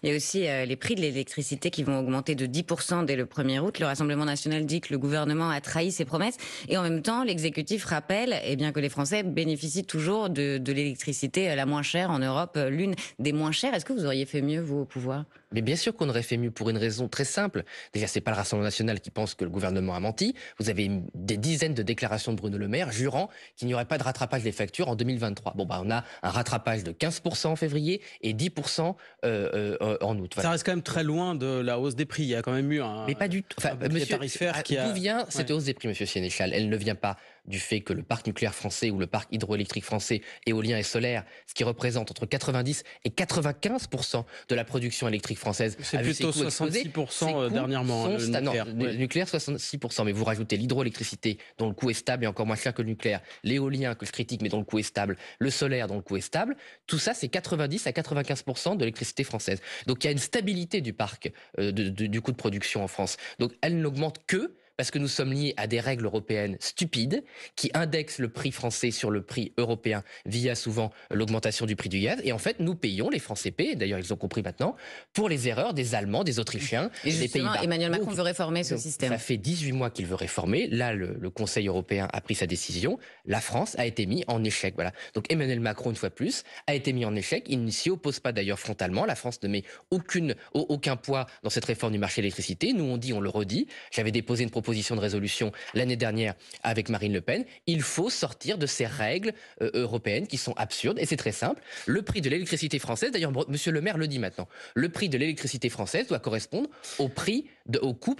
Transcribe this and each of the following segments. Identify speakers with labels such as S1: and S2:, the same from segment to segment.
S1: Il y a aussi les prix de l'électricité qui vont augmenter de 10% dès le 1er août. Le Rassemblement national dit que le gouvernement a trahi ses promesses. Et en même temps, l'exécutif rappelle que les Français bénéficient toujours de l'électricité la moins chère en Europe, l'une des moins chères. Est-ce que vous auriez fait mieux, vous, au pouvoir?
S2: Mais bien sûr qu'on aurait fait mieux pour une raison très simple. Déjà, c'est pas le Rassemblement national qui pense que le gouvernement a menti. Vous avez des dizaines de déclarations de Bruno Le Maire jurant qu'il n'y aurait pas de rattrapage des factures en 2023. Bon, on a un rattrapage de 15% en février et 10% en août.
S3: Ça
S2: Voilà.
S3: reste quand même très loin de la hausse des prix. Il y a quand même eu
S2: Mais pas du tout.
S3: un bouclier tarifaire qui a...
S2: D'où vient cette hausse des prix, monsieur Sénéchal? Elle ne vient pas du fait que le parc nucléaire français ou le parc hydroélectrique français, éolien et solaire, ce qui représente entre 90 et 95% de la production électrique française,
S3: C'est
S2: a vu ses
S3: plutôt
S2: coûts exploser.
S3: 66% dernièrement, le nucléaire.
S2: Non, le nucléaire 66%, mais vous rajoutez l'hydroélectricité dont le coût est stable et encore moins cher que le nucléaire, l'éolien que je critique mais dont le coût est stable, le solaire dont le coût est stable, tout ça c'est 90 à 95% de l'électricité française. Donc il y a une stabilité du parc du coût de production en France. Donc elle n'augmente que parce que nous sommes liés à des règles européennes stupides qui indexent le prix français sur le prix européen via souvent l'augmentation du prix du gaz. Et en fait, nous payons, les Français paient, d'ailleurs ils ont compris maintenant, pour les erreurs des Allemands, des Autrichiens,
S1: Et
S2: des
S1: justement,
S2: Pays-Bas.
S1: Emmanuel Macron
S2: Donc,
S1: veut réformer ce système.
S2: ça fait 18 mois qu'il veut réformer. Là, le Conseil européen a pris sa décision. La France a été mise en échec. Voilà. Donc Emmanuel Macron, une fois de plus, a été mis en échec. Il ne s'y oppose pas d'ailleurs frontalement. La France ne met aucun poids dans cette réforme du marché de l'électricité. Nous, on dit, on le redit. J'avais déposé une proposition de résolution l'année dernière avec Marine Le Pen. Il faut sortir de ces règles européennes qui sont absurdes. Et c'est très simple. Le prix de l'électricité française, d'ailleurs, monsieur le maire le dit maintenant, le prix de l'électricité française doit correspondre au coût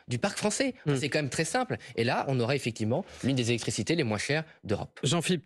S2: du parc français. C'est quand même très simple. Et là, on aurait effectivement l'une des électricités les moins chères d'Europe.
S3: Jean-Philippe